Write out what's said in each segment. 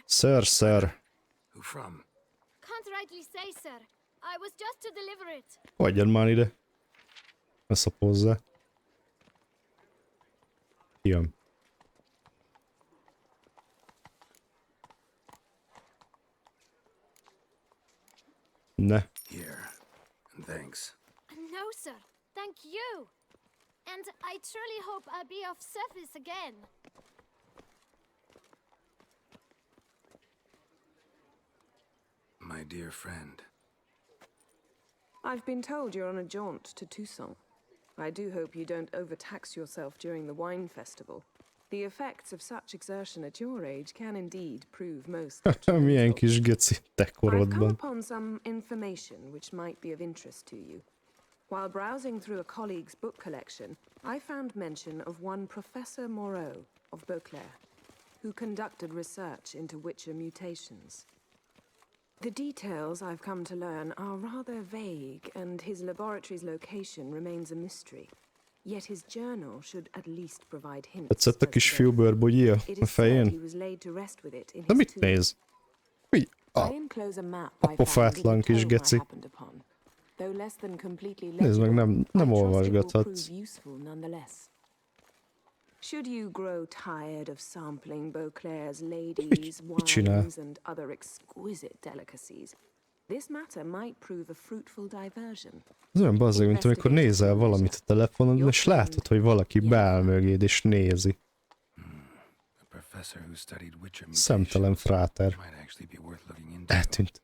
Sir. Who from? Can't rightly say, sir. I was just to deliver it. Hagyjad már ide. Ne szapozzá. Jön. Ne. Here. And thanks. No, sir. Thank you. And I truly hope I'll be of service again. My dear friend. I've been told you're on a jaunt to Toussaint. I do hope you don't overtax yourself during the wine festival. The effects of such exertion at your age can indeed prove most detrimental. Milyen kis geci te I've come korodban. upon some information which might be of interest to you. While browsing through a colleague's book collection, I found mention of one Professor Moreau of Beauclair, who conducted research into Witcher mutations. The details I've come to learn are rather vague, and his laboratory's location remains a mystery. Yet his journal should at least provide hints. Tetszett a kis fiúbőrbogyi a fején? He was laid to rest with it in Na his mit tomb. néz? Húj, I enclose a map I found pofátlan in the kis tome I geci. happened upon. Though less than completely Nézd meg, legible, nem I trust it will olvasgathatsz. prove useful nonetheless. Should you grow tired of sampling Beauclair's ladies, csinál? wines, and other exquisite delicacies, this matter might prove a fruitful diversion. Ez olyan bazzeg, mint amikor nézel valamit a telefonodon, és látod, hogy valaki beáll mögéd és nézi. A professor who studied Witcher Szemtelen mutations fráter. might actually be worth looking into. Eltűnt.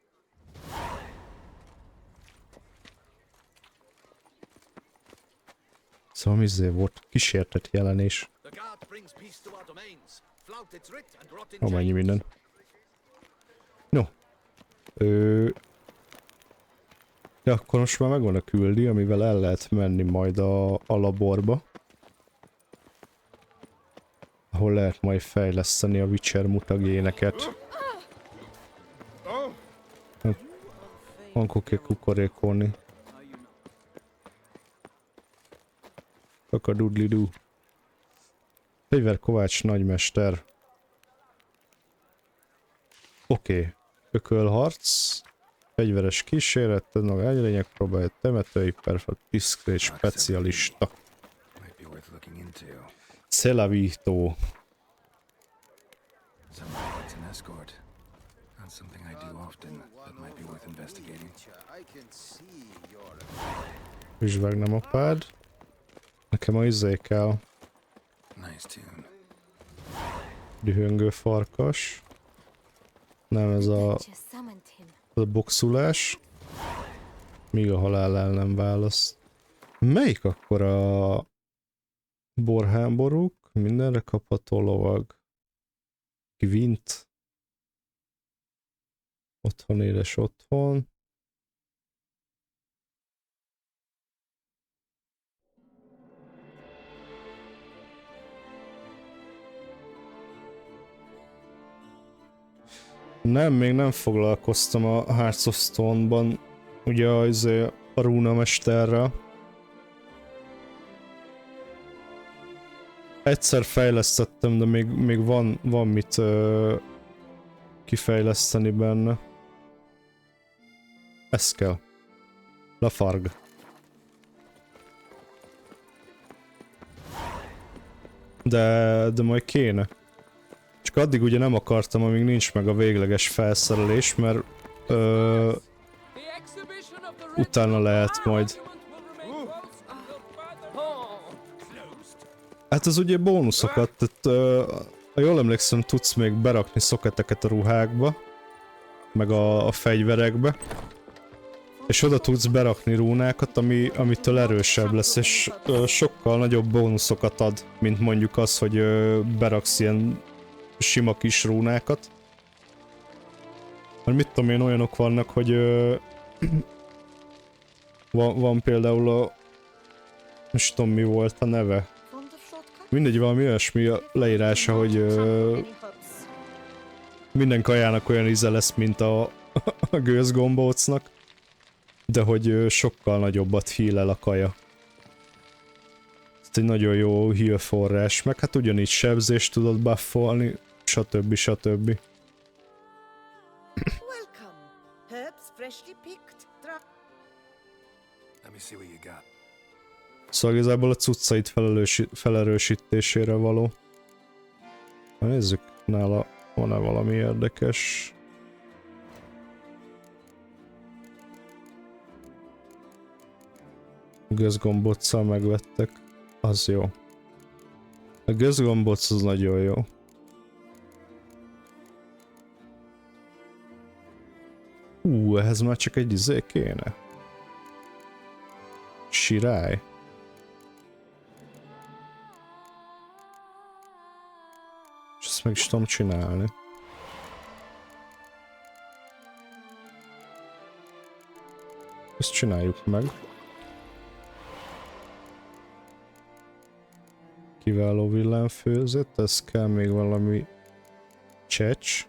Szóval mizé volt kísértett jelenés. Amennyi minden. No. De akkor most már megvan a küldi, amivel el lehet menni majd a laborba. Ahol lehet majd fejleszteni a Witcher mutagéneket. Van kell kukorékolni. Kakadudlidú. Fegyverkovács nagymester. Oké. Ökölharc. Fegyveres kíséret. Tudnak egyrények próbálja temetői perfekt diszkrét specialista. Szelavító. Vizsvág nem apád. Nekem a izé kell. Dühöngő farkas. Nem, ez a boxulás. Míg a halál el nem választ. Melyik akkor a borháborúk? Mindenre kapható lovag. Kvint. Otthon éles otthon. Nem, még nem foglalkoztam a Hearts of Stone-ban, ugye a rúnamesterrel. Egyszer fejlesztettem, de még van mit kifejleszteni benne. Ez kell. Lafarg. De majd kéne. Csak addig ugye nem akartam, amíg nincs meg a végleges felszerelés, mert utána lehet majd. Hát az ugye bónuszokat, tehát ha jól emlékszem, tudsz még berakni szoketeket a ruhákba, meg a fegyverekbe, és oda tudsz berakni rúnákat, amitől erősebb lesz, és sokkal nagyobb bónuszokat ad, mint mondjuk az, hogy beraksz ilyen sima kis rúnákat. Mert mit tudom én, olyanok vannak, hogy van például a... most tudom mi volt a neve. Mindegy, valami olyasmi a leírása, hogy minden kajának olyan íze lesz, mint a gőzgombócnak, de hogy sokkal nagyobbat heal-el a kaja. Ez egy nagyon jó heal forrás, meg hát ugyanígy sebzést tudod buffolni, stb. freshly picked. Let me see what you got. Szóval igazából a cuccait felerősítésére való. Na nézzük, nála van-e valami érdekes. Gőzgombóccal megvettek. Az jó. A gőzgombóc az nagyon jó. Ehhez már csak egy izé kéne. Sirály. És ezt meg is tudom csinálni. Ezt csináljuk meg. Kiváló villámfőzet, ez kell még valami csecs.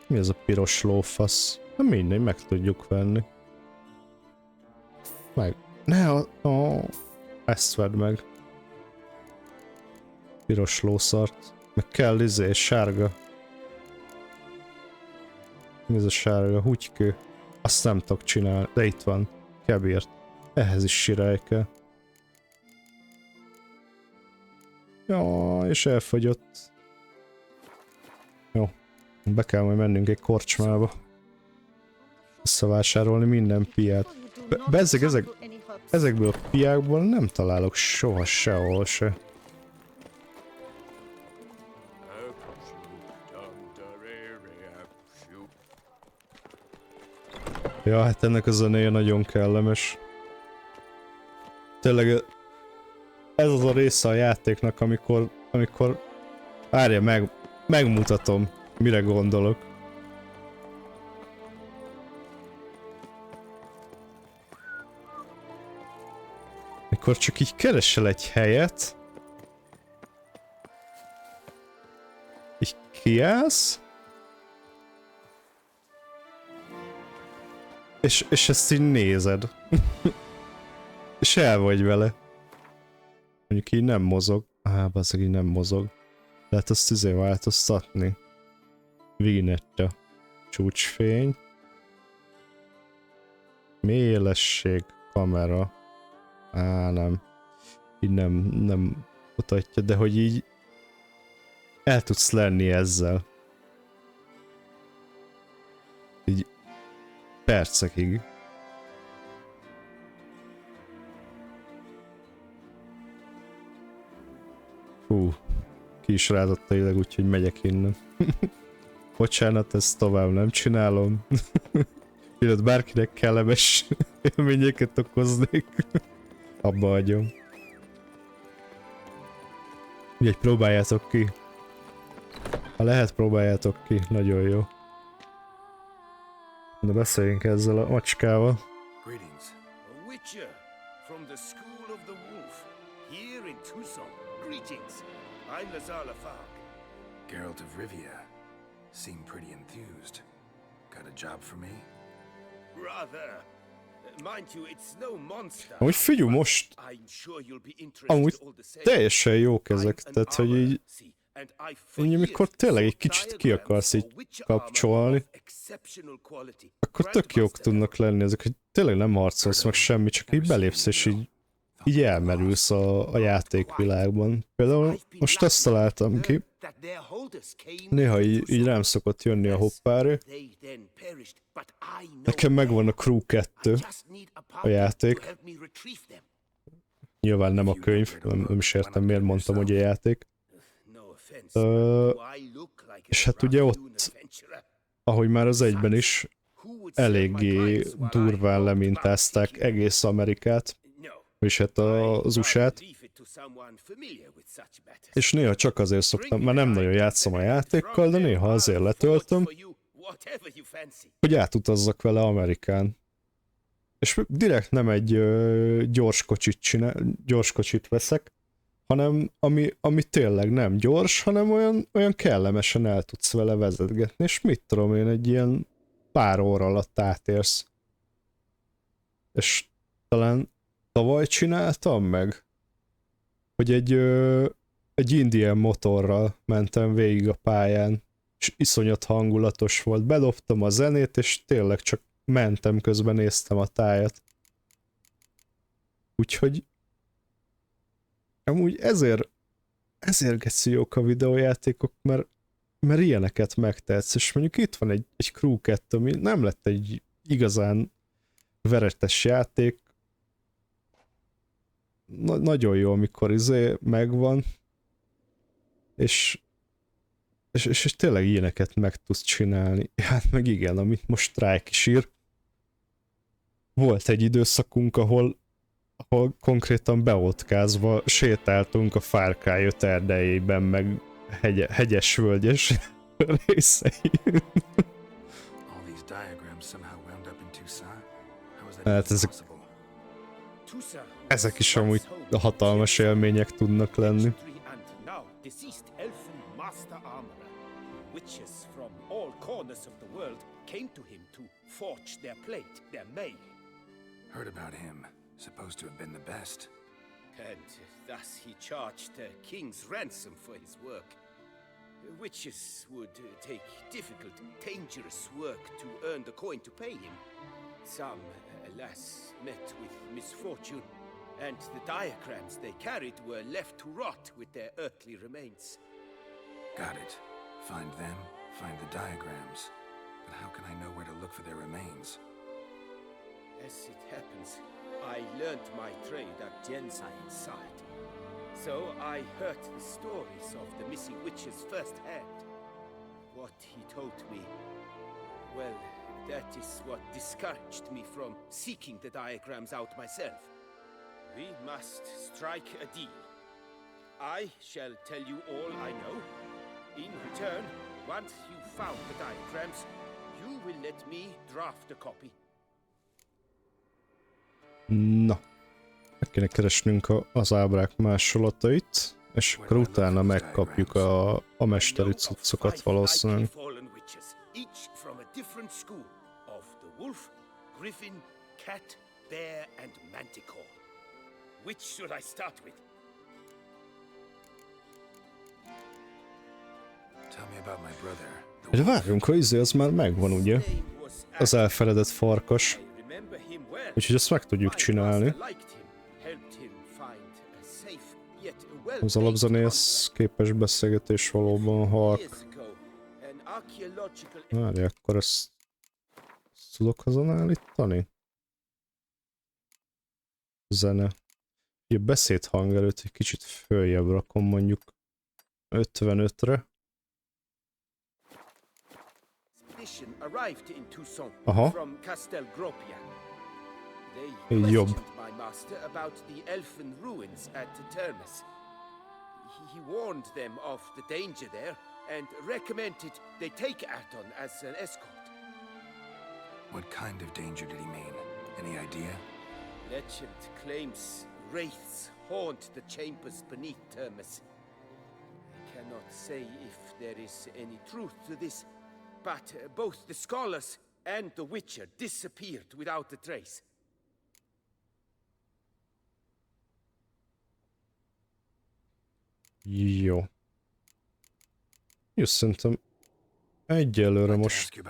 Mi ez a piros lófasz? Na mindegy, meg tudjuk venni. Meg. Ne ezt vedd meg. Piros lószart. Meg kell izé, sárga. Mi ez a sárga? Húgykő. Azt nem tudok csinálni, de itt van. Kebírt. Ehhez is sirály kell. Ja, és elfogyott. Jó. Be kell majd mennünk egy korcsmába. Összevásárolni minden piát. Ezekből a piákból nem találok soha sehol se. Ja, hát ennek a zenéje nagyon kellemes. Tényleg ez az a része a játéknak, amikor várja megmutatom, mire gondolok. Mikor csak így keresel egy helyet, így kiállsz, és ezt így nézed. És el vagy vele. Mondjuk így nem mozog. Bazzeg így nem mozog. Lehet azt izé változtatni. Vignetta. Csúcsfény. Mélesség. Kamera. Nem. Így nem mutatja, de hogy így el tudsz lenni ezzel. Így percekig. Ki is rázott tényleg, úgyhogy megyek innen. Bocsánat, ezt tovább nem csinálom. Illetve bárkinek kellemes élményeket okoznék. Abba hagyom. Úgyhogy próbáljátok ki. Ha lehet, próbáljátok ki. Nagyon jó. De beszéljünk ezzel a macskával. Greetings. A witcher from the school of the wolf here in Tucson. Greetings. I'm Lazar Lafag. Geralt of Rivia. Seem pretty enthused. Got a job for me? Rather. Mind you, it's no monster. Amúgy figyelj, most I'm sure you'll be interested amúgy all the same. teljesen jók ezek, tehát hogy így amikor tényleg egy kicsit ki akarsz így kapcsolni, akkor tök jók tudnak lenni ezek, hogy tényleg nem harcolsz meg semmi, csak így belépsz és így elmerülsz a játékvilágban. Például most azt találtam ki, néha így rám szokott jönni a hoppárő. Nekem megvan a Crew 2, a játék. Nyilván nem a könyv, nem is értem miért mondtam, hogy a játék. És hát ugye ott, ahogy már az egyben is, eléggé durván lemintázták egész Amerikát, és hát az USA-t. És néha csak azért szoktam, már nem nagyon játszom a játékkal, de néha azért letöltöm, hogy átutazzak vele Amerikán. És direkt nem egy gyors kocsit veszek, hanem ami tényleg nem gyors, hanem olyan kellemesen el tudsz vele vezetgetni, és mit tudom én, egy ilyen pár óra alatt átérsz. És talán tavaly csináltam meg, hogy egy Indian motorral mentem végig a pályán, és iszonyat hangulatos volt. Bedobtam a zenét, és tényleg csak mentem, közben néztem a tájat. Úgyhogy amúgy ezért geci jók a videójátékok, mert ilyeneket megtehetsz, és mondjuk itt van egy Crew 2, ami nem lett egy igazán veretes játék. Nagyon jó, amikor megvan, és tényleg ilyeneket meg tudsz csinálni. Hát meg igen, amit most Strike is ír. Volt egy időszakunk, ahol konkrétan beotkázva sétáltunk a Far Cry 5 erdejében, meg hegyes völgyes részein. Hát ezek is amúgy hatalmas élmények tudnak lenni. Heard about him. Supposed to have been the best. And thus he charged a king's ransom for his work. Witches would take difficult, dangerous work to earn the coin to pay him. Some, alas, met with misfortune, and the diagrams they carried were left to rot with their earthly remains. Got it. Find them, find the diagrams. But how can I know where to look for their remains? As it happens, I learnt my trade at Genside's side. So I heard the stories of the missing witches firsthand. What he told me, well, that is what discouraged me from seeking the diagrams out myself. We must strike a deal. I shall tell you all I know. In return, once you've found the diagrams, you will let me draft a copy. Na, meg kéne keresnünk az ábrák másolatait, és akkor utána megkapjuk a mesteri cuccokat valószínűleg. De várjunk, hogy az már megvan, ugye? Az elfeledett farkas. Úgyhogy ezt meg tudjuk csinálni. Az alapzenéhez képes beszélgetés valóban halk. Várj, akkor ezt tudok azon állítani? Zene. A beszédhang előtt egy kicsit följebb rakom, mondjuk 55-re. Aha. Jobb. My master about the elfin ruins at Termes. He warned them of the danger there and recommended they take Aton as an escort. What kind of danger did he mean? Any idea? Legend claims wraiths haunt the chambers beneath Termes. I cannot say if there is any truth to this, but both the scholars and the Witcher disappeared without a trace. Jó. Jó, szerintem egyelőre most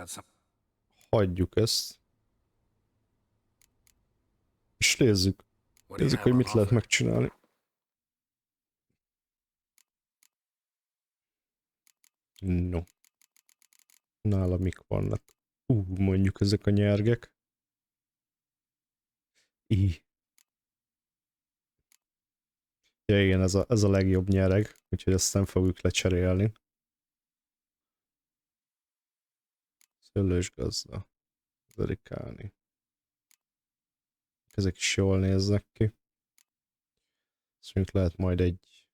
hagyjuk ezt. És nézzük, hogy mit lehet megcsinálni. No. Nála mik vannak? Mondjuk ezek a nyergek. Ja igen, ez a legjobb nyereg, úgyhogy ezt nem fogjuk lecserélni. Szőlős gazda. Zerikálni. Ezek is jól néznek ki. Ezt mondjuk lehet majd egy...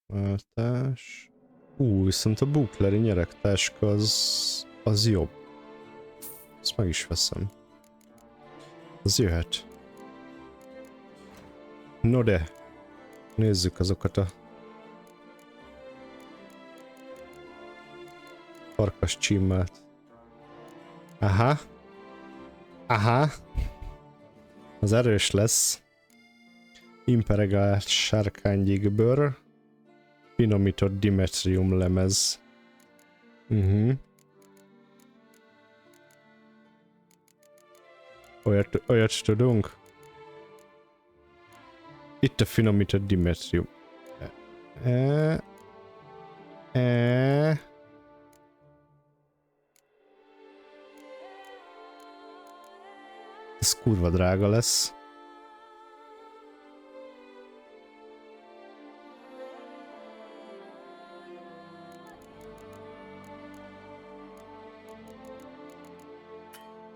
Váltás... viszont a bukleri nyeregtáska az jobb. Ezt meg is veszem. Az jöhet. No de, nézzük azokat a farkas csimmelt. Aha. Az erős lesz. Imperegált sárkánygyíkbőr. Finomított dimetrium lemez. Olyat tudunk? Itt a finomított dimetrium. Ez kurva drága lesz.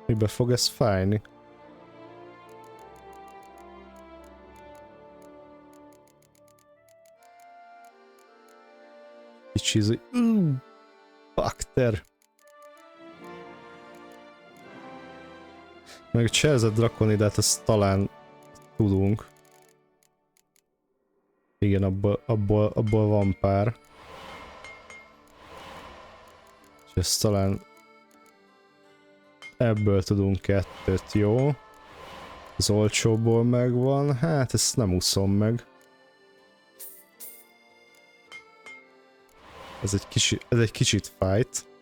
Mibe fog ez fájni? Kicsizi. Bakter. Meg a cserzett drakonidát azt talán tudunk. Igen, abból van pár. És ezt talán ebből tudunk kettőt, jó? Az olcsóból megvan, hát ezt nem úszom meg. Ez egy kicsit fájt.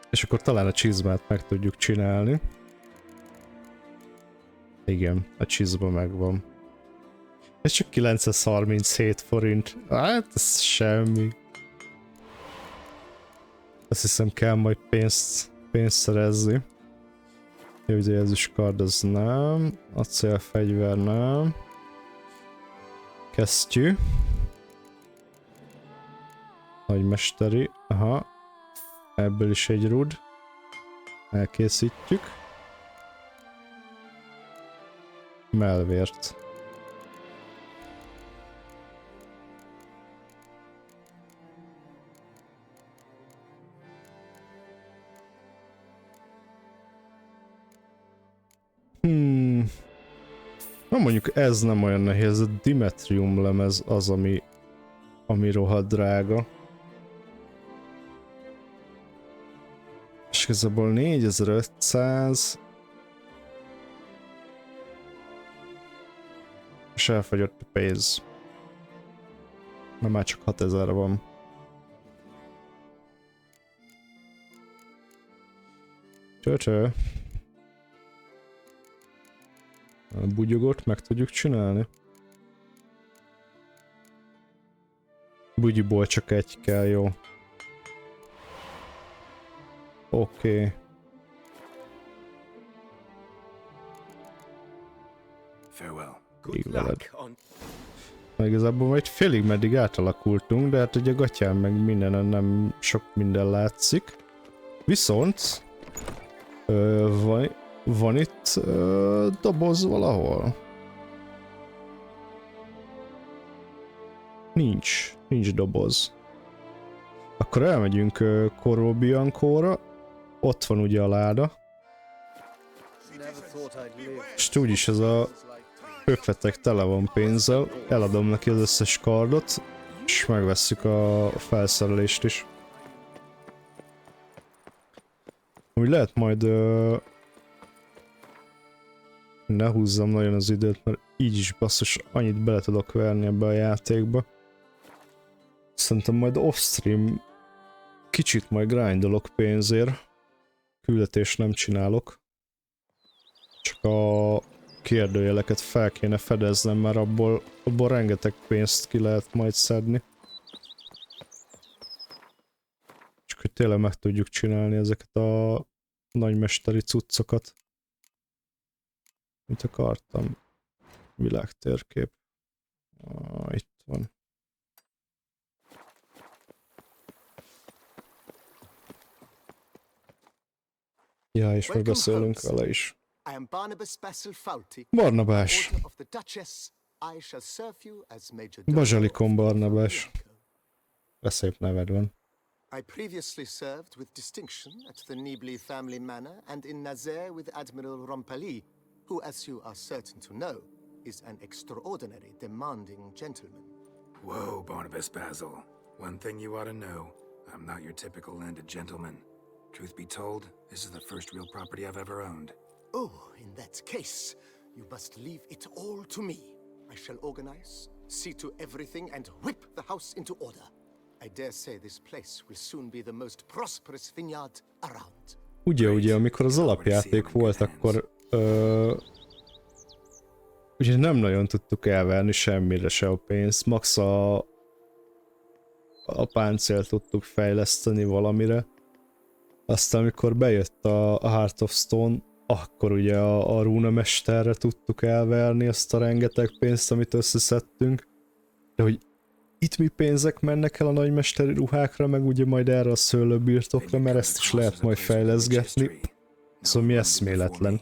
És akkor talán a csizmát meg tudjuk csinálni. Igen, a csizma megvan. Ez csak 937 forint. Hát ez semmi. Azt hiszem kell majd pénzt szerezni. Jó, ugye ez is kard, az nem. Acélfegyver nem. Kesztyű. Nagymesteri. Aha. Ebből is egy rud. Elkészítjük. Melvért. Na mondjuk ez nem olyan nehéz, a dimetrium lemez az, ami rohadt drága. És igazából 4500. És elfogyott a pénz. Mert már csak 6000 van. Cső. A bugyogot meg tudjuk csinálni. Bugyiból csak egy kell, jó. Oké. Farewell. Így veled. Na, igazából majd félig meddig átalakultunk, de hát ugye gatyán meg mindenen nem sok minden látszik. Viszont van itt doboz valahol? Nincs doboz. Akkor elmegyünk Corrobiancóra. Ott van ugye a láda. És úgyis ez a pökletek tele van pénzzel. Eladom neki az összes kardot, és megvesszük a felszerelést is. Úgy lehet majd... Ne húzzam nagyon az időt, mert így is basszus annyit bele tudok verni ebbe a játékba. Szerintem majd off-stream kicsit majd grindolok pénzért. Küldetést nem csinálok. Csak a kérdőjeleket fel kéne fedeznem, mert abból rengeteg pénzt ki lehet majd szedni. Csak hogy tényleg meg tudjuk csinálni ezeket a nagymesteri cuccokat. Mit akartam? Világtérkép. Itt van. Ja, és még beszélünk vele is. Barnabás. Bazsalikon Barnabás. De szép neved van. I previously served with distinction at the Nibli family manor and in Nazaire with Admiral Rompali, who, as you are certain to know, is an extraordinary, demanding gentleman. Whoa, Barnabas Basil. One thing you ought to know. I'm not your typical landed gentleman. Truth be told, this is the first real property I've ever owned. Oh, in that case, You must leave it all to me. I shall organize, see to everything, and whip the house into order. I dare say this place will soon be the most prosperous vineyard around. Ugye, amikor az alapjáték volt, akkor ugye nem nagyon tudtuk elverni semmire se a pénzt, max a páncélt tudtuk fejleszteni valamire. Aztán amikor bejött a Heart of Stone, akkor ugye a rúnamesterre tudtuk elverni azt a rengeteg pénzt, amit összeszedtünk. De hogy itt mi pénzek mennek el a nagymesteri ruhákra, meg ugye majd erre a szőlőbirtokra, mert ezt is lehet majd fejleszgetni. Szóval mi eszméletlen.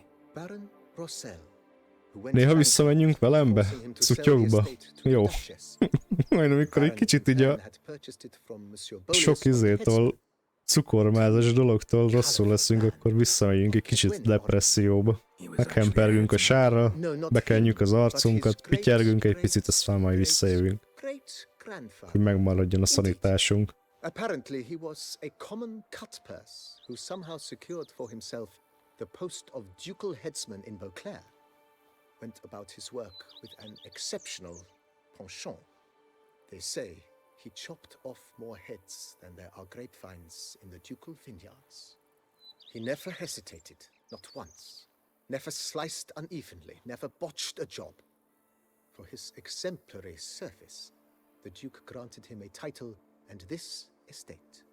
Néha visszamenjünk velembe? Cutyokba? Jó. Majd amikor egy kicsit így a sok izétől, cukormázas dologtól rosszul leszünk, akkor visszamegyünk egy kicsit depresszióba. Meghempergünk a sárra, bekenjük az arcunkat, pityergünk egy picit, aztán majd visszajövünk. Hogy megmaradjon a szanitásunk. Apparently he was a common cutpurse who somehow secured for himself the post of ducal headsman in Beauclair. Went about his work with an exceptional penchant. They say he chopped off more heads than there are grapevines in the ducal vineyards. He never hesitated, not once. Never sliced unevenly, never botched a job. For his exemplary service, the Duke granted him a title and this estate.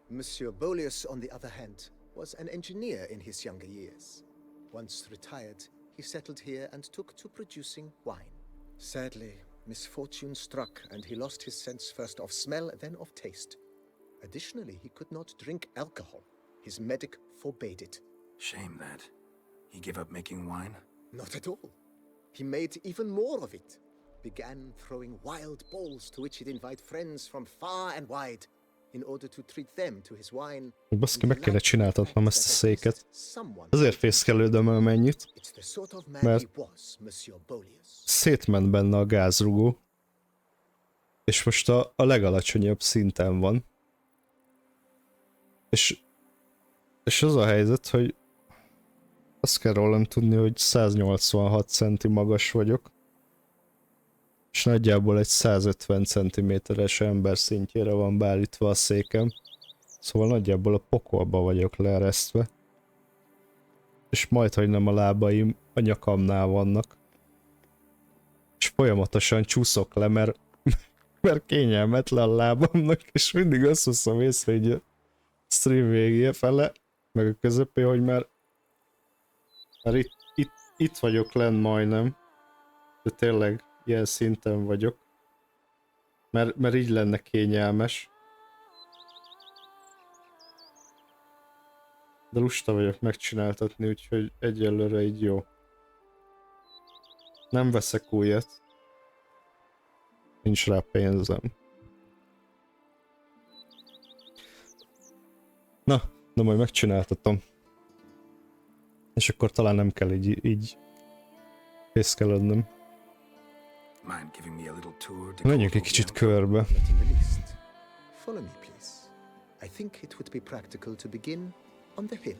Monsieur Bolius, on the other hand, was an engineer in his younger years. Once retired, he settled here and took to producing wine. Sadly, misfortune struck and he lost his sense first of smell, then of taste. Additionally, he could not drink alcohol. His medic forbade it. Shame that. He gave up making wine? Not at all. He made even more of it. Began throwing wild balls to which he'd invite friends from far and wide in order to treat them to his wine. Baszki, meg kéne csináltatnom ezt a széket. Azért fészkelődöm el mennyit, mert szétment benne a gázrugó, és most a legalacsonyabb szinten van. És az a helyzet, hogy azt kell rólam tudni, hogy 186 centi magas vagyok, és nagyjából egy 150 cm-es ember szintjére van beállítva a székem. Szóval nagyjából a pokolba vagyok leeresztve. És majdhogy nem a lábaim a nyakamnál vannak. És folyamatosan csúszok le, mert kényelmetlen a lábamnak, és mindig azt veszem észre így a stream végé fele, meg a közepé, hogy már itt vagyok lenn majdnem. De tényleg ilyen szinten vagyok. Mert így lenne kényelmes. De lusta vagyok megcsináltatni, úgyhogy egyelőre így jó. Nem veszek újat. Nincs rá pénzem. Na, de majd megcsináltatom. És akkor talán nem kell így fészkelődnöm. Menjünk egy kicsit körbe. Follow me, please. I think it would be practical to begin on the hill.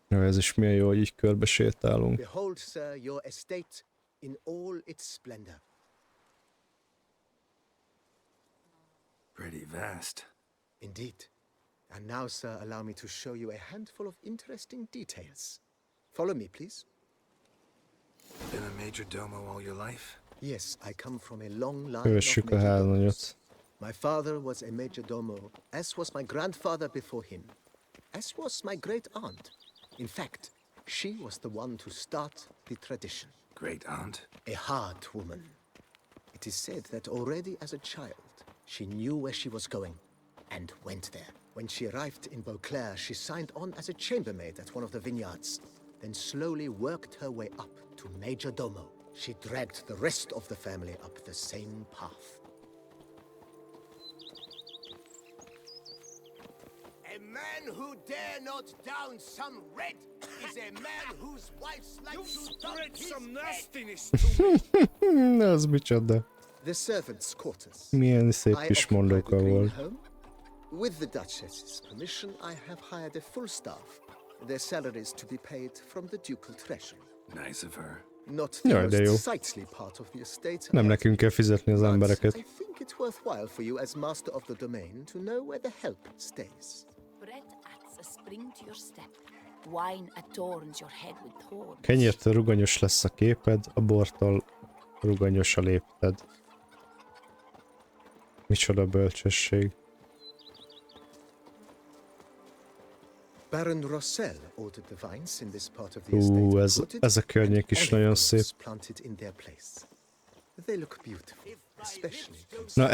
Ez is milyen jó, hogy így körbe sétálunk. Behold, sir, your estate in all its splendor. Pretty vast. Indeed. And now, sir, allow me to show you a handful of interesting details. Follow me, please. Been a major domo all your life? Yes, I come from a long line of Kövessük a major domos. háznagyot. My father was a major domo, as was my grandfather before him, as was my great aunt. In fact, she was the one to start the tradition. Great aunt? A hard woman. It is said that already as a child, she knew where she was going and went there. When she arrived in Beauclair, she signed on as a chambermaid at one of the vineyards, then slowly worked her way up to major domo. She dragged the rest of the family up the same path. A man who dare not down some red is a man whose wife's like to dump his head. Ez micsoda? The servants' quarters. Milyen szép I kis occupy the mondóka green volt. home. With the Duchess's permission, I have hired a full staff. Their salaries to be paid from the ducal treasury. Nice of her. Not the Jaj, de jó. most sightly part of the estate. Nem nekünk kell fizetni az but embereket. I think it's worthwhile for you as master of the domain to know where the help stays. Bread adds a spring to your step. Wine adorns your head with thorns. Kenyértől ruganyos lesz a képed, a bortól ruganyos a lépted. Micsoda bölcsesség. Baron Rossel ordered the vines in this part of the estate Ez uprooted a környék and is nagyon olive szép. groves planted in their place. They look beautiful, especially Na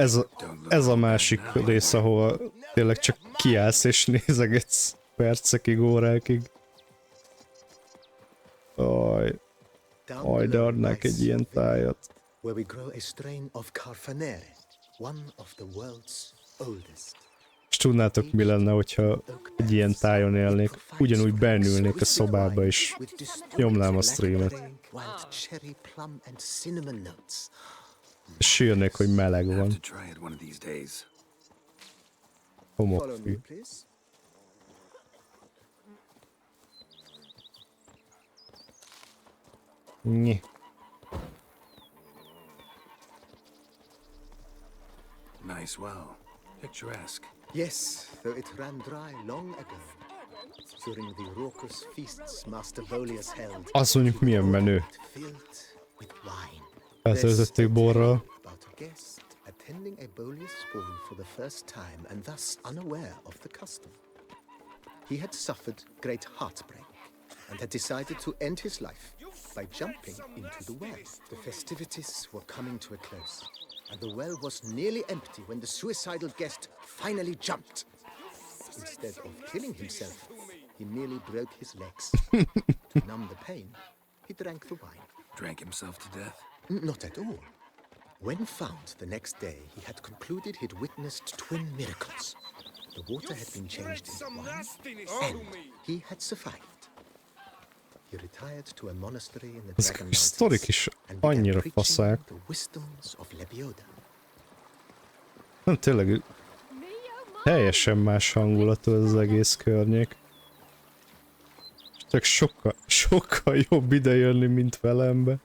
ez a másik rész, ahol tényleg csak kiállsz és nézegetsz percekig, órákig. Aj, de adnák egy ilyen tájat. where we grow a strain of Carfanere, one of the world's oldest. És tudnátok, mi lenne, hogyha egy ilyen tájon élnék? Ugyanúgy beülnék a szobába és nyomnám a streamet. Wild cherry, plum and cinnamon notes. És sírnék, hogy meleg Have van. to try it one of these days. Follow me, Homokfű. please. Nyi. Nice well. Picturesque. Yes, though it ran dry long ago. During the raucous feasts Master Volius held, Azt mondjuk, milyen menő. filled with wine. Eltöltötték borral. About a guest attending a Bolius school for the first time and thus unaware of the custom. He had suffered great heartbreak and had decided to end his life by jumping into the well. The festivities were coming to a close, and the well was nearly empty when the suicidal guest finally jumped. Instead of killing himself, he merely broke his legs. To numb the pain, he drank the wine. Drank himself to death. Not at all. When found the next day, he had concluded he'd witnessed twin miracles. The water had been changed into wine, and he had survived. He retired to a monastery in the Ezek Dragon a sztorik Mountains is and began annyira preaching faszák. the wisdoms of Lebioda. Nem, tényleg teljesen más hangulatú ez az egész környék. Csak sokkal jobb idejönni, mint velembe.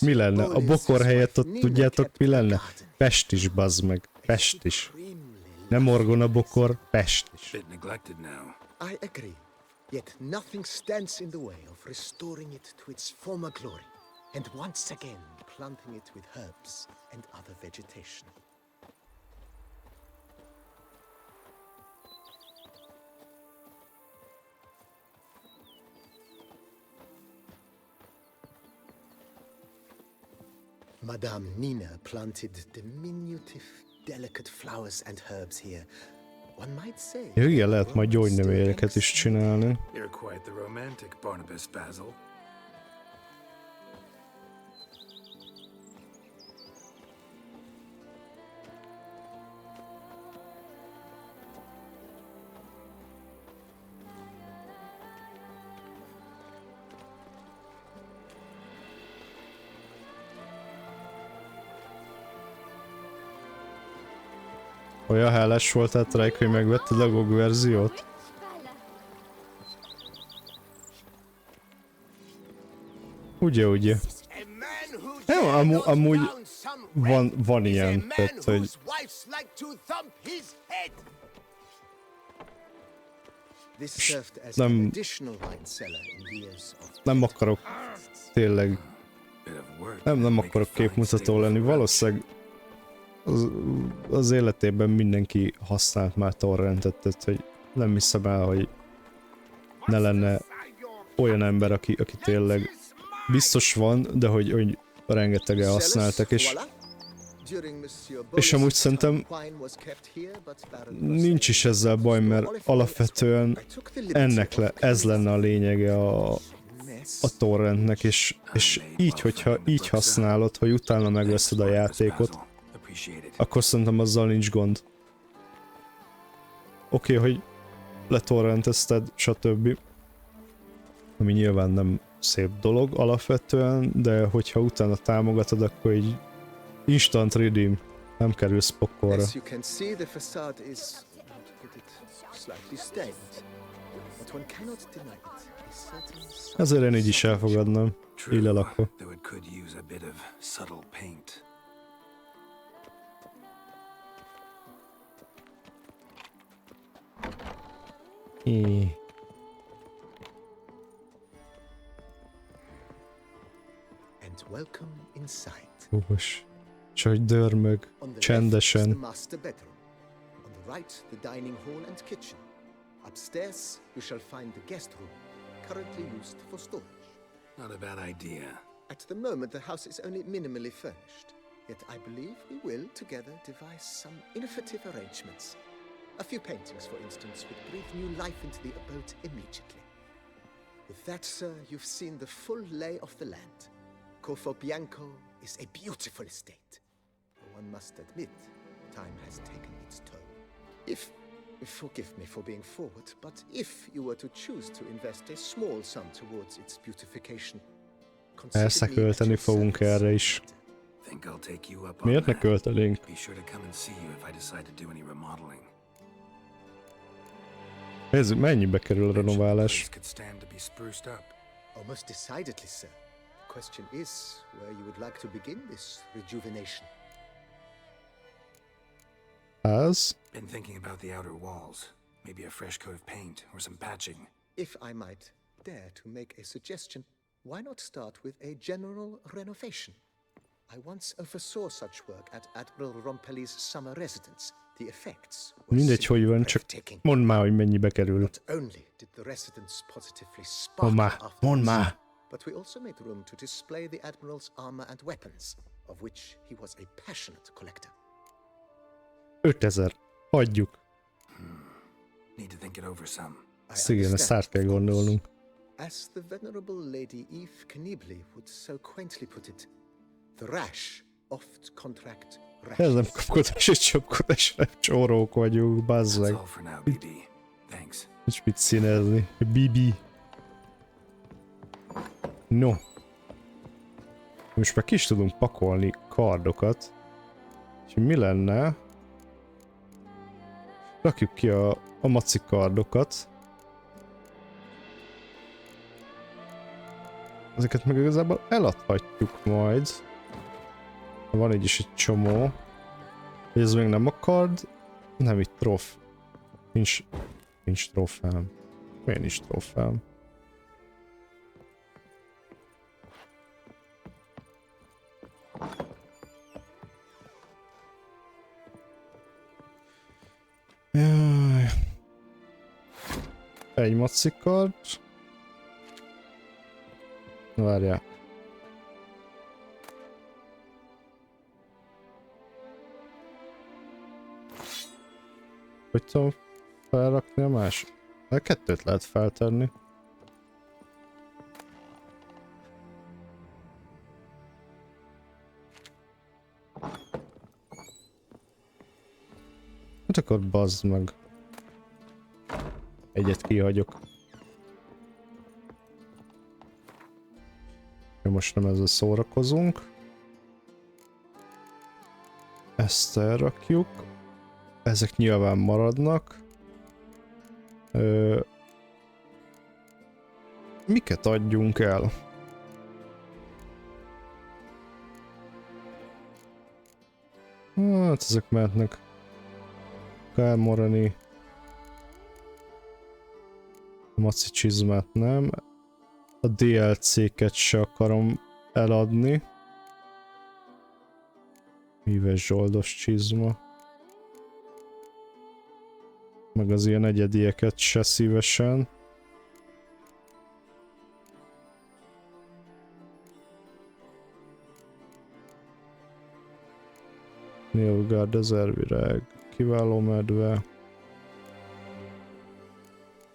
Mi lenne? A bokor helyett ott tudjátok mi lenne? Pest is, bazd meg. Pest is. Nem orgona bokor, Pest is. Bit neglected now. I agree. Yet nothing stands in the way of restoring it to its former glory, and once again planting it with herbs and other vegetation. Madame Nina planted diminutive, delicate flowers and herbs here. One might say. Ja, igen, lehet majd gyógynövényeket is csinálni. You're quite the romantic, Barnabas Basil. Olyan hálás voltál, Trike, hogy megvetted a GOG verziót? Ugye. Nem, amúgy van ilyen, tehát, hogy nem akarok tényleg, nem akarok képmutató lenni, valószínűleg az életében mindenki használt már torrentet, tehát hogy nem hiszem el, hogy ne lenne olyan ember, aki tényleg biztos van, de hogy rengetegen használtak, és amúgy szerintem nincs is ezzel baj, mert alapvetően ez lenne a lényege a torrentnek, és így, hogyha így használod, hogy utána megveszed a játékot, akkor szerintem azzal nincs gond. Oké, hogy letorrentezted, stb. Ami nyilván nem szép dolog alapvetően, de hogyha utána támogatod, akkor így instant redeem. Nem kerülsz pokolra. As you can see, the facade is, how to put it, slightly stained. But one cannot deny it. A certain Ezért én így is elfogadnám. Így lelakva. though it could use a bit of subtle paint. And welcome inside. Hús. És hogy dörmög. On the left is Csendesen. the master bedroom. On the right, the dining hall and kitchen. Upstairs, you shall find the guest room, currently used for storage. Not a bad idea. At the moment, the house is only minimally furnished. Yet I believe we will together devise some innovative arrangements. A few paintings, for instance, would breathe new life into the abode immediately. With that, sir, you've seen the full lay of the land. Corfo Bianco is a beautiful estate. One must admit, time has taken its toll. Forgive me for being forward, but if you were to choose to invest a small sum towards its beautification, Persze költeni fogunk erre is. Think I'll take you up on Miért ne that. költenénk? Be sure to come and see you if I decide to do any remodeling. Nézzük, mennyibe kerül a Mentioned the renoválás. place could stand to be spruced up. Almost decidedly, sir. The question is where you would like to begin this rejuvenation. Ház? Been thinking about the outer walls. Maybe a fresh coat of paint or some patching. If I might dare to make a suggestion, why not start with a general renovation? I once oversaw such work at Admiral Rompelli's summer residence. The effects were Mindegy, hogy van, csak breathtaking. mondd már, hogy mennyibe kerül. Not only did the residence positively Mondd sparkle már, after mondd the már. sun, but we also made room to display the Admiral's armor and weapons, of which he was a passionate collector. 5000. Hagyjuk. Need to think it over some. Ezt igen, ezt át kell gondolnunk. As the venerable Lady Eve Knibli would so quaintly put it, the rash oft contract Ez nem rashes. kapkodás és csapkodás, nem csórók vagyunk, bazd That's meg. all for now, BB. Thanks. Nincs mit színezni. Bibi. No. Most már ki is tudunk pakolni kardokat. És mi lenne? Rakjuk ki a maci kardokat. Ezeket meg igazából eladhatjuk majd. Van így is egy csomó. Ez még nem a kard. Nem itt Nincs trófeám. Miért nincs trófeám? Jaj. Egy macikard. Várjál. Hogy tudom felrakni a más? De kettőt lehet feltenni. Hát akkor bazd meg. Egyet kihagyok. Most nem ezzel szórakozunk. Ezt elrakjuk. Ezek nyilván maradnak. Miket adjunk el? Hát ezek mehetnek. Kármorani. Maci csizmát nem. A DLC-ket se akarom eladni. Híves zsoldos csizma. Meg az ilyen egyedieket se szívesen. Nilfgaard ezervirág. Kiváló medve.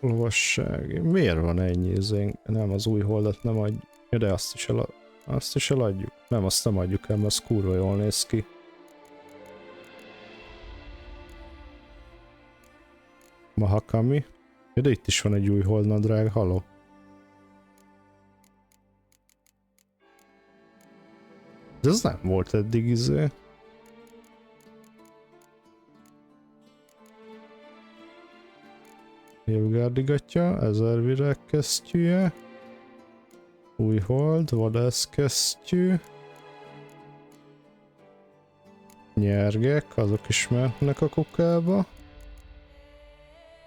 Lovasság. Miért van ennyi izénk? Nem, az új holdat nem adjuk. Ja, de azt is eladjuk. Nem, azt nem adjuk el, mert az kurva jól néz ki. Mahakami. Ja, de itt is van egy új holdnadrág, haló. De ez nem volt eddig izé. Évgárdigatja, 1000 virágkesztyűje. Új hold, vadászkesztyű. Nyergek, azok is mehetnek a kukába.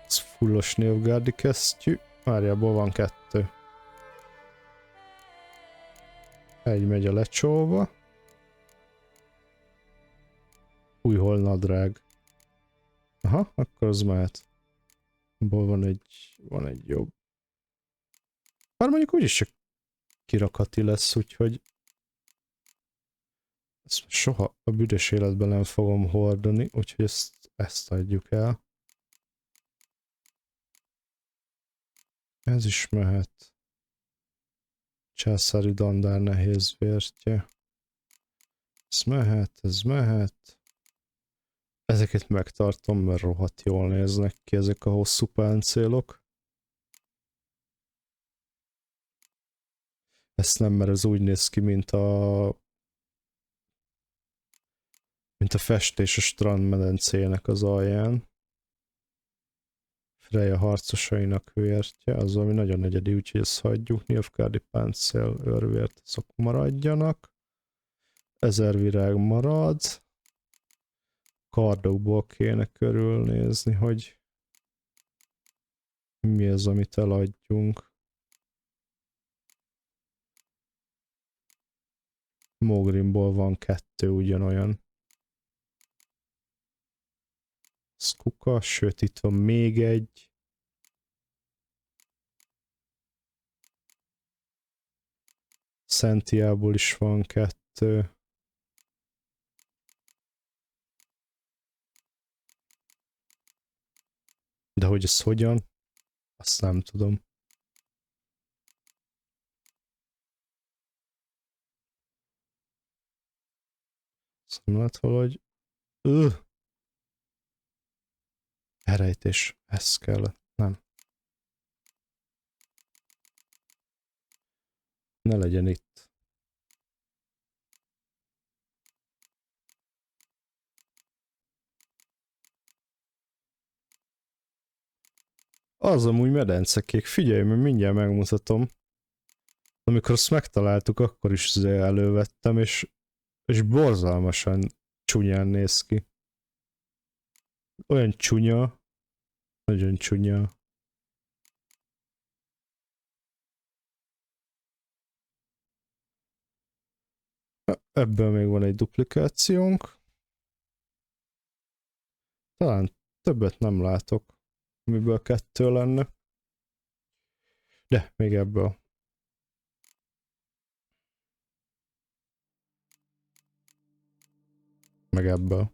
Ez fullos névgárdi kesztyű. Várjából van 2. Egy megy a lecsóba. Új holnadrág. Aha, akkor az mehet. Abból van egy jobb. Már mondjuk úgyis csak kirakati lesz, úgyhogy ezt soha a büdös életben nem fogom hordani, úgyhogy ezt adjuk el. Ez is mehet. Császári dandár nehéz vértje. Ez mehet. Ezeket megtartom, mert rohadt jól néznek ki ezek a hosszú páncélok. Ezt nem, mert ez úgy néz ki, mint a festés a strandmedencének az alján. Freya harcosainak vértje, az ami nagyon egyedi, úgyhogy ezt hagyjuk. Nilfgaardi páncél, őrvért, azok maradjanak. 1000 virág marad. Kardokból kéne körülnézni, hogy mi az, amit eladjunk. Mogrimból van 2 ugyanolyan. Ez kuka, sőt itt van még egy. Szentiából is van 2. De hogy ez hogyan? Azt nem tudom. Szemlet valahogy... Elrejtés. Ez kell. Nem. Ne legyen itt. Az amúgy medencekék. Figyelj, mert mindjárt megmutatom. Amikor azt megtaláltuk, akkor is elővettem, és borzalmasan csúnyán néz ki. Olyan csúnya. Nagyon csúnya. Ebből még van egy duplikációnk. Talán többet nem látok, amiből 2 lenne. De még ebből. Meg ebből.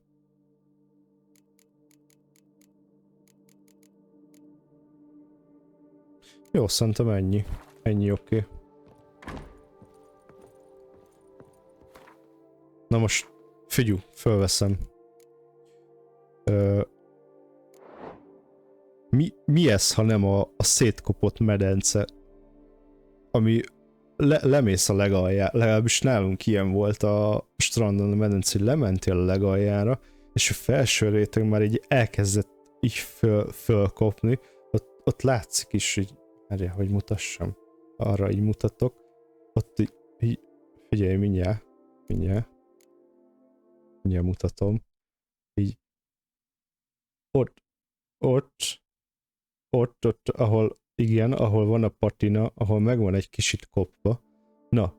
Jó, szerintem ennyi. Ennyi oké. Na most figyelj, fölveszem. Mi ez, ha nem a szétkopott medence, ami lemész a legaljára, legalábbis nálunk ilyen volt a strandon a medence, hogy lementél a legaljára, és a felső réteg már így elkezdett így fölkopni, ott látszik is, hogy erre, hogy mutassam, arra így mutatok, ott így figyelj, mindjárt mutatom, így ott, ahol, igen, ahol van a patina, ahol megvan egy kicsit kopva, na,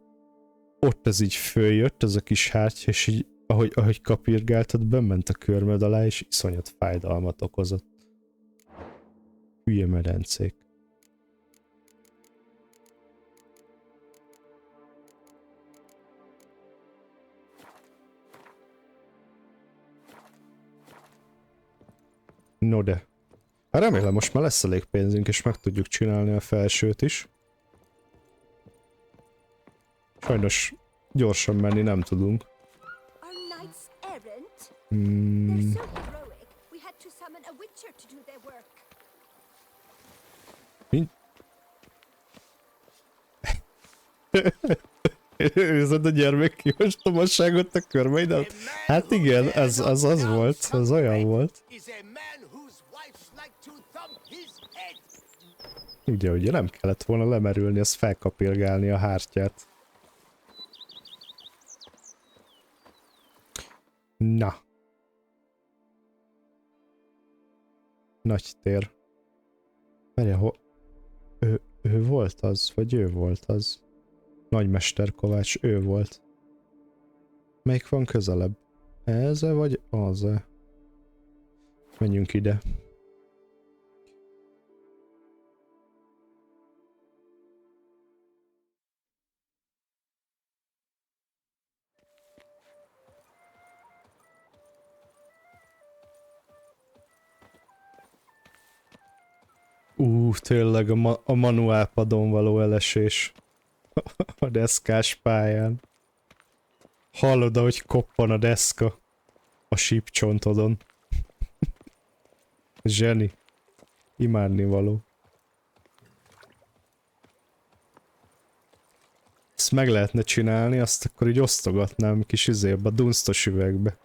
ott ez így följött, ez a kis hártya, és így, ahogy kapirgáltad, bement a körmed alá, és iszonyat fájdalmat okozott. Hülye medencék. No de. Hát remélem most már lesz elég pénzünk, és meg tudjuk csinálni a felsőt is. Sajnos gyorsan menni nem tudunk. Érzed a gyermekkívostomosságot a körmeidet? Hát igen, az volt, az olyan volt. Ugye nem kellett volna lemerülni, az felkapirgálni a hártyát. Na. Nagy tér. Várjál, ő volt az? Vagy ő volt az? Nagymester Kovács, ő volt. Melyik van közelebb? Ez-e vagy az-e? Menjünk ide. Tényleg a manuálpadon való elesés. A deszkás pályán. Hallod, ahogy koppan a deszka a sípcsontodon. Zseni. Imádnivaló. Ezt meg lehetne csinálni, azt akkor így osztogatnám kis izébe, a dunsztos üvegbe.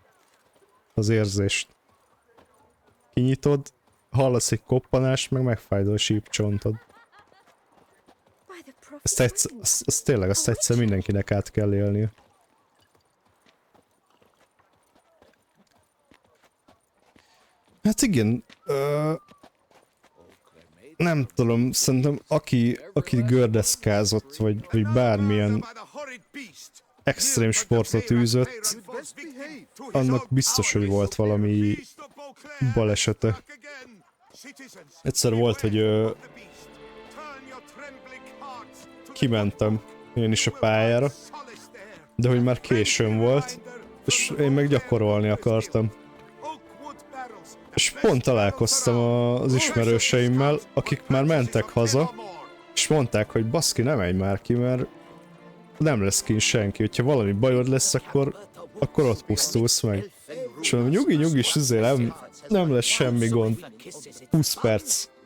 Az érzést. Kinyitod, hallasz egy koppanást, meg megfájdul a sípcsontod. Ezt tényleg, azt egyszer mindenkinek át kell élnie. Hát igen, nem tudom, szerintem aki gördeszkázott, vagy bármilyen extrém sportot űzött, annak biztos, hogy volt valami balesete. Egyszer volt, hogy kimentem én is a pályára, de hogy már későn volt, és én meg gyakorolni akartam. És pont találkoztam az ismerőseimmel, akik már mentek haza, és mondták, hogy baszki, nem menj már ki, mert nem lesz kint senki, hogyha valami bajod lesz, akkor ott pusztulsz meg. És mondom, nyugi, nem lesz semmi gond.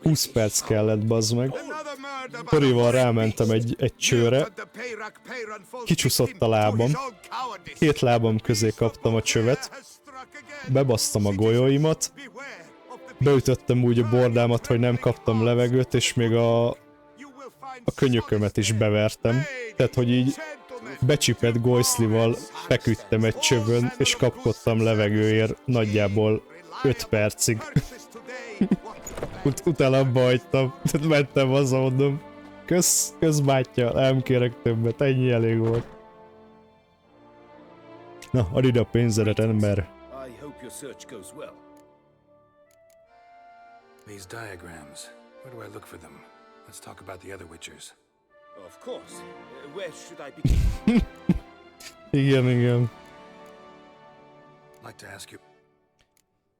20 perc kellett, bazd meg. Torival rámentem egy csőre, kicsúszott a lábam, 2 lábam közé kaptam a csövet, bebasztam a golyóimat, beütöttem úgy a bordámat, hogy nem kaptam levegőt, és még a könyökömet is bevertem. Tehát, hogy így becsipett golyszlival feküdtem egy csövön, és kapkodtam levegőért nagyjából 5 percig. Utána abba hagytam, tehát mentem haza, mondom. Kösz bátyja, nem kérek többet, ennyi elég volt. Na, add ide a pénzedet, ember. These diagrams. Where do I look for them? Let's talk about the other Witchers. Of course. Where should I begin? Igen. I'd like to ask you,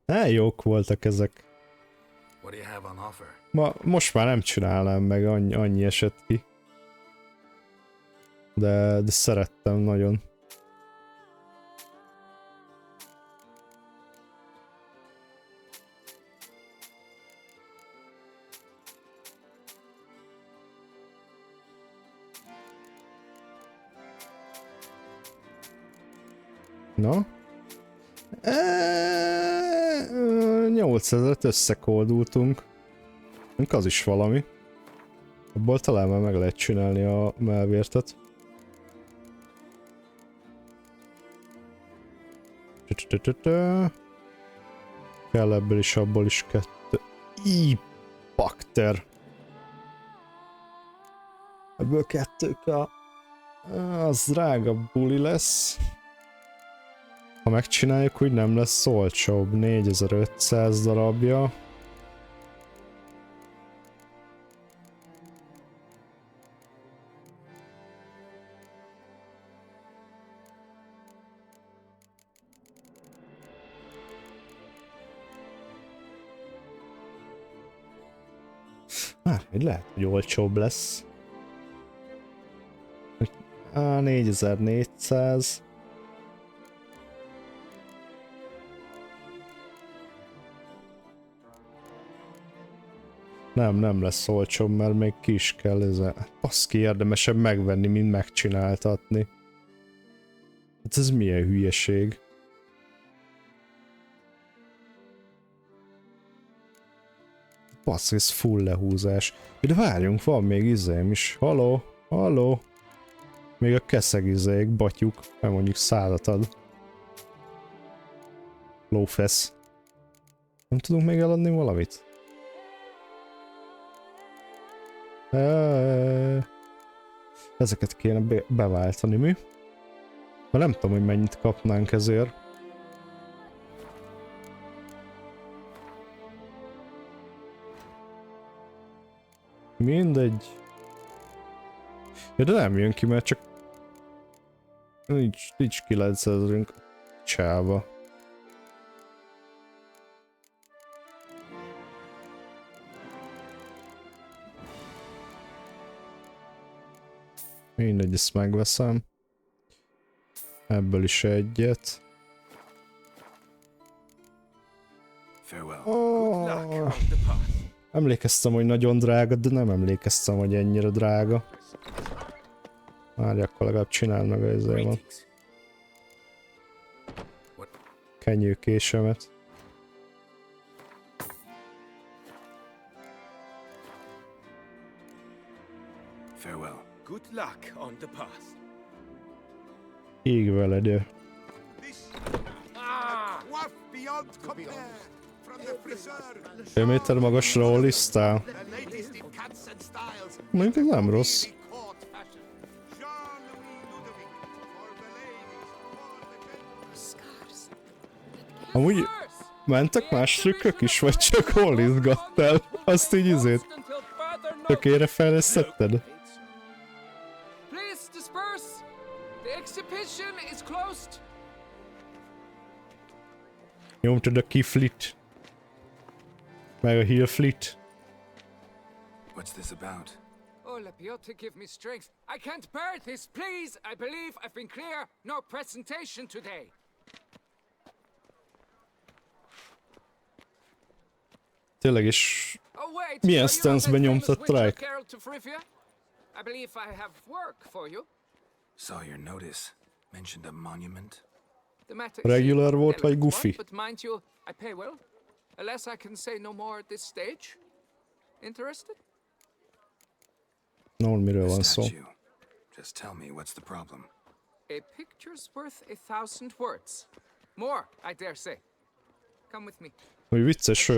Hát jók voltak ezek. what do you have on offer? Most már nem csinálnám meg, annyi esett ki. De szerettem nagyon. Na? 8000-et összekoldultunk. Az is valami. Abból talán már meg lehet csinálni a melvértet. Kell ebből is, abból is 2. Bakter. Ebből 2 kell. Az drága buli lesz. Ha megcsináljuk, úgy nem lesz olcsóbb. 4500 darabja. Így lehet, hogy olcsóbb lesz. 4400. Nem lesz olcsóbb, mert még ki is kell ezzel. Baszki, érdemesebb megvenni, mint megcsináltatni. Hát ez milyen hülyeség. Basz, ez full lehúzás. De várjunk, van még izém is. Haló, haló. Még a keszeg izék, batyuk, nem mondjuk százat ad. Lófesz. Nem tudunk még eladni valamit? Ezeket kéne beváltani, mi? Mert nem tudom, hogy mennyit kapnánk ezért. Mindegy. Ja, de nem jön ki, mert csak nincs 900-ünk csába. Mindegy, ezt megveszem. Ebből is egyet. Oh. Emlékeztem, hogy nagyon drága, de nem emlékeztem, hogy ennyire drága. Várj, akkor legalább csináld meg az van. Kenyőkésemet. Good luck on the path. Ég veled, ő. Fél méter magasra holisztál? Mondjuk nem rossz. Amúgy mentek más trükkök is, vagy csak holizgattál? Azt így izét tökére fejlesztetted? Nyomtad a kiflit. Meg a heal flit. What's this about? Oh, Lepiote, give me strength. I can't bear this, please. I believe I've been clear. No presentation today. Tényleg is Oh, wait. milyen stance-ben nyomtad Trike? I believe I have work for you. Saw your notice. Mentioned a monument. Regular volt vagy goofy? But mind you, I pay well. Unless I can say no more at this stage. Interested? No, miről van szó? Just tell me what's the problem. A picture's worth 1,000 words. More, I dare say. Come with me. Hogy vicces,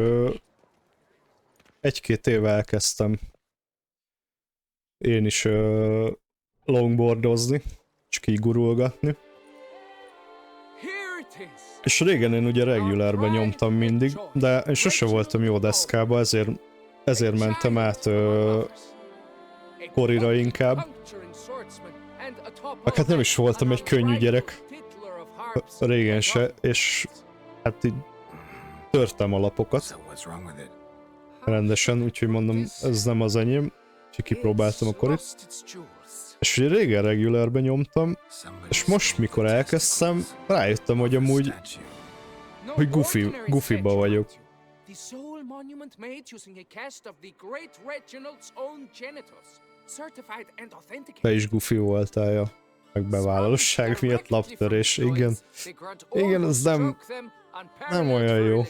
egy-két éve elkezdtem én is longboardozni, csak így gurulgatni. És régen én ugye regulárban nyomtam mindig, de én sose voltam jó deszkába, ezért mentem át korira inkább. Hát nem is voltam egy könnyű gyerek régen se, és hát így törtem a lapokat rendesen, úgyhogy mondom, ez nem az enyém, úgyhogy kipróbáltam a korit. És ugye régen regulárben nyomtam, és most mikor elkezdtem, rájöttem, hogy amúgy, hogy goofyba vagyok. Te is goofy voltál, ja. Meg bevállalosság miatt laptörés, igen. Igen, ez nem olyan jó.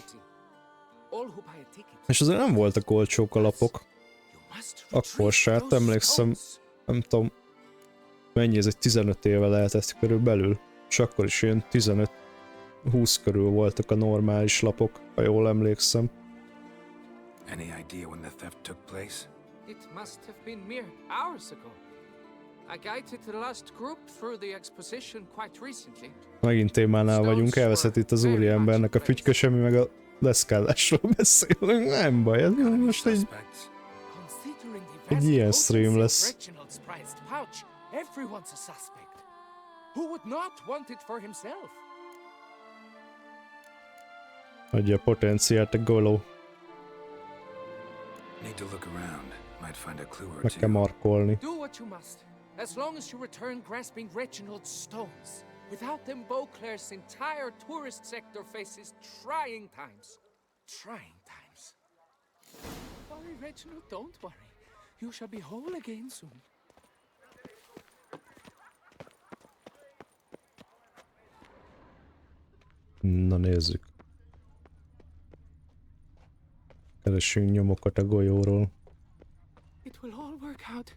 És azért nem voltak olcsók a lapok. Akkor se, hát emlékszem, nem tudom, mennyi ez, egy 15 éve lehetett körülbelül. És akkor is ilyen 15-20 körül voltak a normális lapok, ha jól emlékszem. Any idea when the theft took place? It must have been mere hours ago. I guided the last group through the exposition quite recently. Megint témánál vagyunk, elveszett itt az úriembernek a fügyköse, mi meg a deszkálásról beszélünk. Nem baj, ez most egy ilyen stream lesz. Everyone's a suspect. Who would not want it for himself? Adja a potenciált a goló. Need to look around. Might find a clue or Meg kell markolni. Do what you must, as long as you return grasping Reginald's stones. Without them, Beauclair's entire tourist sector faces trying times. Trying times. Worry, Reginald, don't worry. You shall be whole again soon. Na nézzük. Keresünk nyomokat a golyóról. It will all work out.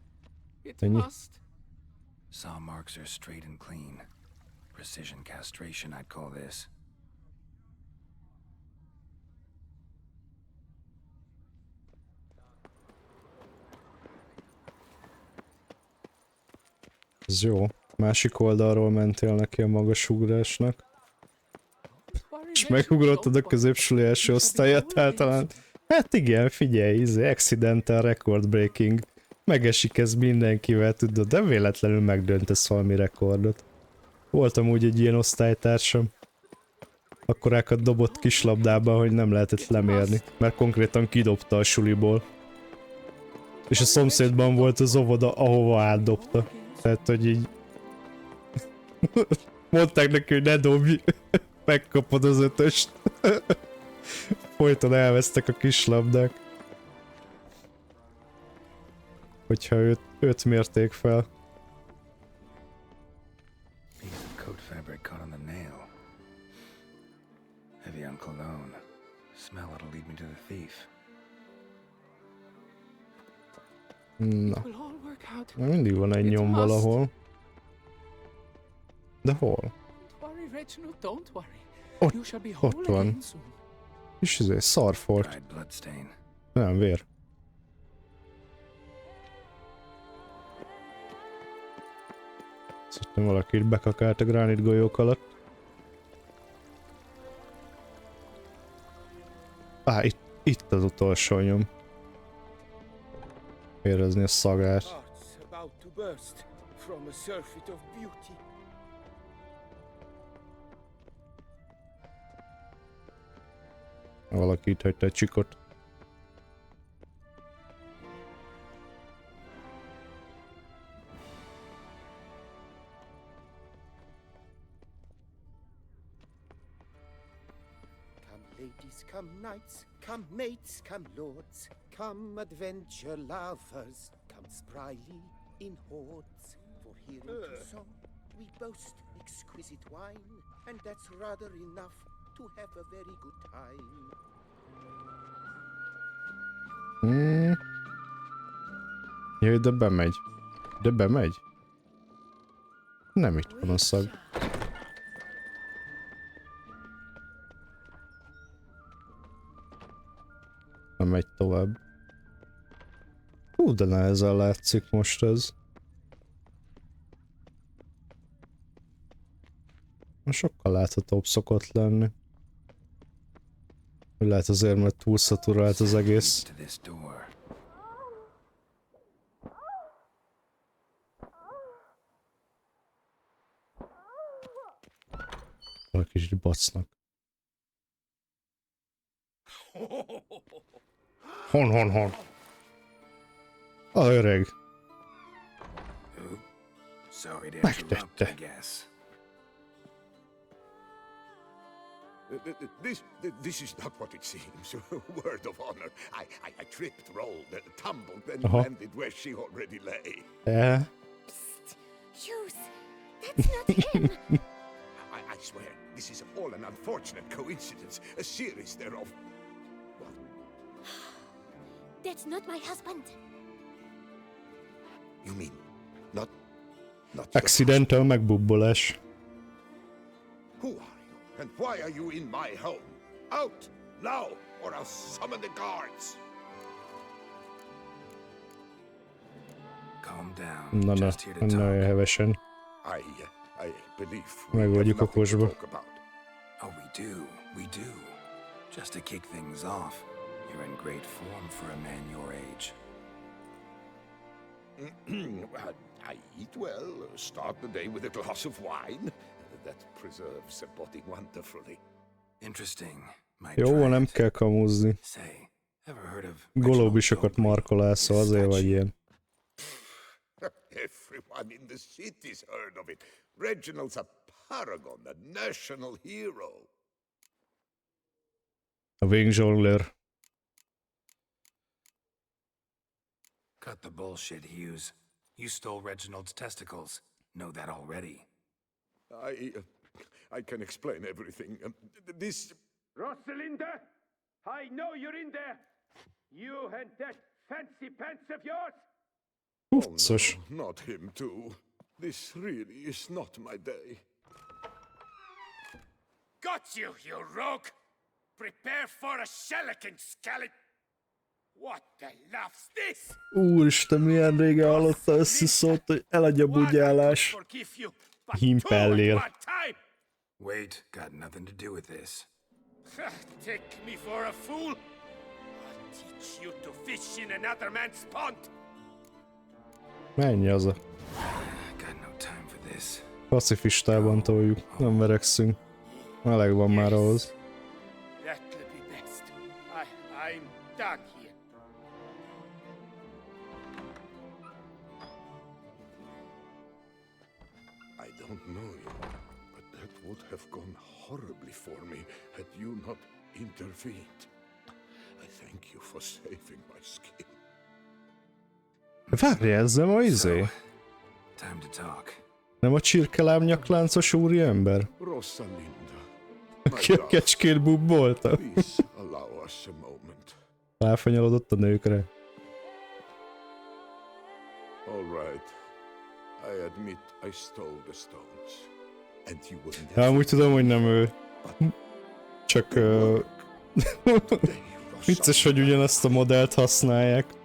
It Ennyi? must. Saw marks are straight and clean. Precision castration, I'd call this. Ez jó. Másik oldalról mentél neki a magas ugrásnak. És megugrottad a középsuli első osztályát általán. Hát igen, figyelj, accidental record breaking. Megesik ez mindenkivel, tudod, de véletlenül megdöntesz valami rekordot. Voltam úgy egy ilyen osztálytársam. Akkorákat dobott kislabdába, hogy nem lehetett lemérni, mert konkrétan kidobta a suliból. És a szomszédban volt az óvoda, ahova átdobta. Tehát, hogy így... Mondták neki, hogy ne dobj, megkapod az 5-öst. Folyton elvesztek a kislabdák. Hogyha őt mérték fel. Piece of coat fabric caught on the nail. Heavy on cologne. Smell it'll lead me to the thief. Na. It will all work out. Mindig van egy nyom valahol. De hol? Don't worry, Reginald, don't worry. Ott, You shall be ott whole van. again soon. És ez egy szarfolt. Dried bloodstain. Nem, vér. Szerintem valaki itt bekakált a gránit golyók alatt. Itt az utolsó nyom. Érezni a szagát. Hearts about to burst from a surfeit of beauty. Valaki itt hagyta egy csikot. Come ladies, come knights, come mates, come lords, come adventure lovers, come spryly in hordes. For hearing to song, we boast exquisite wine, and that's rather enough to have a very good time. Jaj, de bemegy. De bemegy? Nem itt van a szag. Nem megy tovább. Hú, de nehezen látszik most ez. Sokkal láthatóbb szokott lenni. Lehet azért, mert túl szaturált az egész. To this door. Valaki kicsit bacnak. Hon. A öreg. Sorry to interrupt, I Megtette. guess. This is not what it seems. Word of honor. I tripped, rolled, tumbled, and Uh-huh. landed where she already lay. Yeah. Psst! Hughes! That's not him! I swear, this is all an unfortunate coincidence. A series thereof. What? That's not my husband! You mean not your Accidental megbubbolás. Who are you? And why are you in my home? Out! Now! Or I'll summon the guards! Calm down. Na, Just here to nagyon talk. hevesen. I believe we Megoldjuk have nothing to okosba. talk about. Oh, we do. Just to kick things off, you're in great form for a man your age. I eat well, start the day with a glass of wine. That preserves the body wonderfully. Interesting. Might Jó, try nem it. kell kamúzni. Say, ever heard of Golóbisokat markolál, szóval azért vagy ilyen. Everyone in the city's heard of it. Reginald's a paragon, a national hero. A végzsonglőr. Cut the bullshit, Hughes. You stole Reginald's testicles. Know that already. I can explain everything. This... Rosalinda! I know you're in there! You and that fancy pants of yours? Puccos. Oh, no, not him too. This really is not my day. Got you, you rogue! Prepare for a shellacking, scallop! What the love's this? Úristen, milyen régen hallotta összeszólt, hogy eladja bugyálás. Himpellér. Wait, got nothing to do with this. Take me for a fool? I'll teach you to fish in another man's pond. Menj haza. Got no time for this. Pacifistában toljuk, nem verekszünk. Meleg van már ahhoz. That'll be best. I'm done here. I don't know you, but that would have gone horribly for me had you not intervened. I thank you for saving my skin. Várj, ez nem a izé? Time to talk. Nem a csirkelábnyakláncos úriember? Rosalinda, Aki a kecskét bubbolta? please allow us a moment. Ráfanyalodott a nőkre. All right. I admit I stole the stones. And you wouldn't Ja, have amúgy tudom, hogy nem ő. Csak today, vicces, hogy ugyanazt a modellt használják. 3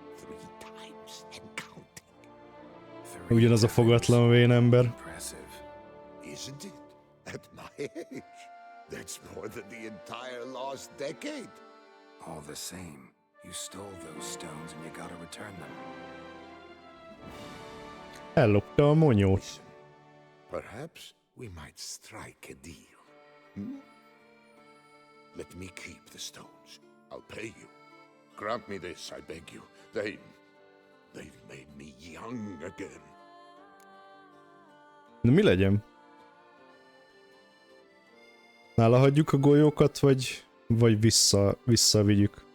times and counting. Ugyanaz a fogatlan vén ember. Impressive. Isn't it? At my age. That's more than the entire last decade. All the same, you stole those stones and you gotta return them. Ellopta a monyót. Listen, perhaps we might strike a deal. Hmm? Let me keep the stones. I'll pay you. Grant me this, I beg you. They've made me young again. De mi legyen? Nála hagyjuk a golyókat, vagy visszavigyük?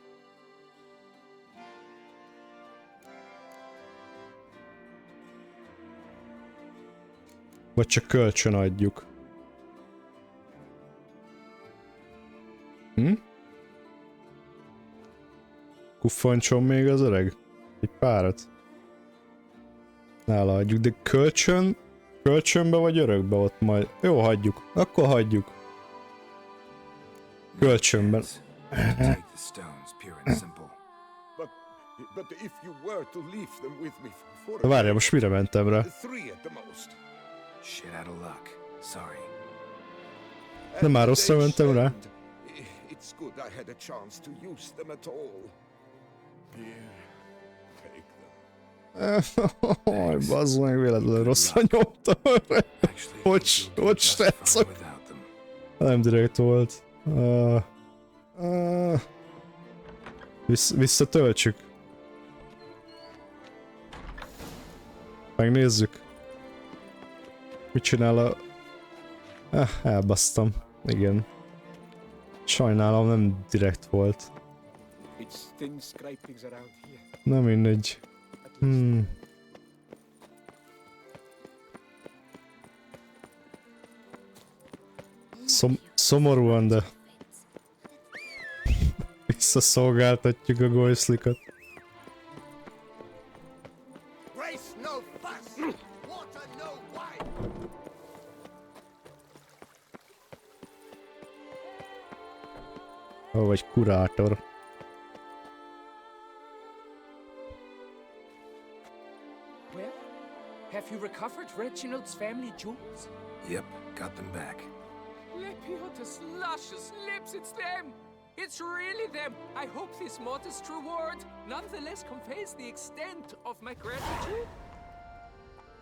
Vagy csak kölcsön adjuk? Kuffancson még az öreg? Egy párat? Nála hagyjuk, de kölcsönbe vagy örökbe ott majd? Jó, hagyjuk. Akkor hagyjuk. Kölcsönben. Take the stones, pure and simple. But if you were to leave them with me for De várjál, most mire mentem rá? 3 at the most. Shit out of luck. Sorry. Nem már rosszra mentem rá? It's good I had a chance to use them at all. Here, take them. Aj, bazd meg, véletlenül rosszra nyomtam. Hogy srácok? Nem direkt volt. Visszatöltsük. Megnézzük. Mit csinál a... elbasztam. Igen. Sajnálom, nem direkt volt. Nem mindegy. Szomorúan, de... visszaszolgáltatjuk a golyszlikat. Ó, vagy kurátor. Well, have you recovered Reginald's family jewels? Yep, got them back. Lepiota's luscious lips, it's them! It's really them! I hope this modest reward nonetheless conveys the extent of my gratitude.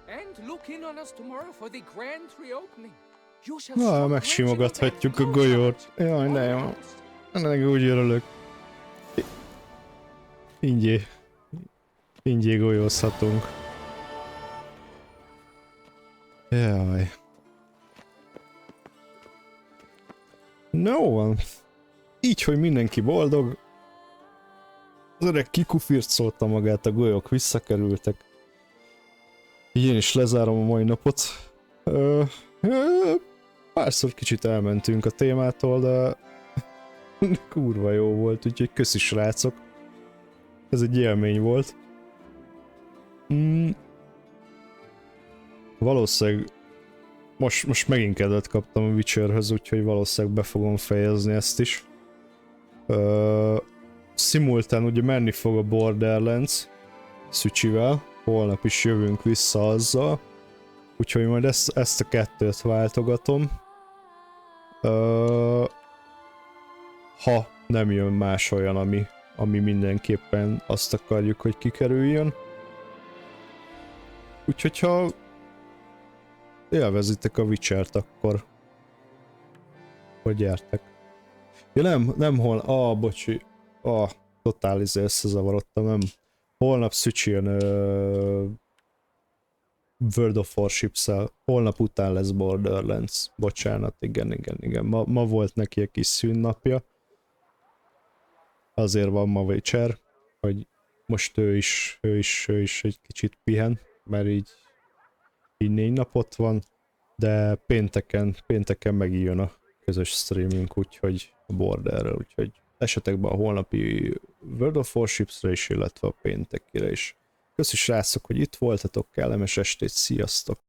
And look in on us tomorrow for the grand reopening. You shall Na, megsimogathatjuk a golyót. Jaj, ne jó. Ennek úgy örülök. Ingyé golyózhatunk. Jaj. No van. Így, hogy mindenki boldog. Az öreg kikufircolta magát, a golyók visszakerültek. Így én is lezárom a mai napot. Párszor kicsit elmentünk a témától, de kurva jó volt, úgyhogy köszi srácok. Ez egy élmény volt. Valószínűleg most megint kedvet kaptam a Witcherhöz, úgyhogy valószínűleg be fogom fejezni ezt is. Szimultán ugye menni fog a Borderlands Szücsivel, holnap is jövünk vissza azzal, úgyhogy majd ezt a kettőt váltogatom. Ha nem jön más olyan, ami mindenképpen azt akarjuk, hogy kikerüljön. Úgyhogy ha élvezitek a Witchert, akkor gyertek. Ja nem hol, bocsi, totál összezavarodtam, nem. Holnap Szücsén World of Warships-el, holnap után lesz Borderlands. Bocsánat, igen. Ma volt neki egy kis szűnnapja. Azért van ma Witcher, hogy most ő is egy kicsit pihen, mert így 4 napot van, de pénteken megijön a közös streaming, úgyhogy a Borderrel, úgyhogy esetekben a holnapi World of Warships-re is, illetve a péntekire is. Köszi srácok, hogy itt voltatok, kellemes estét, sziasztok!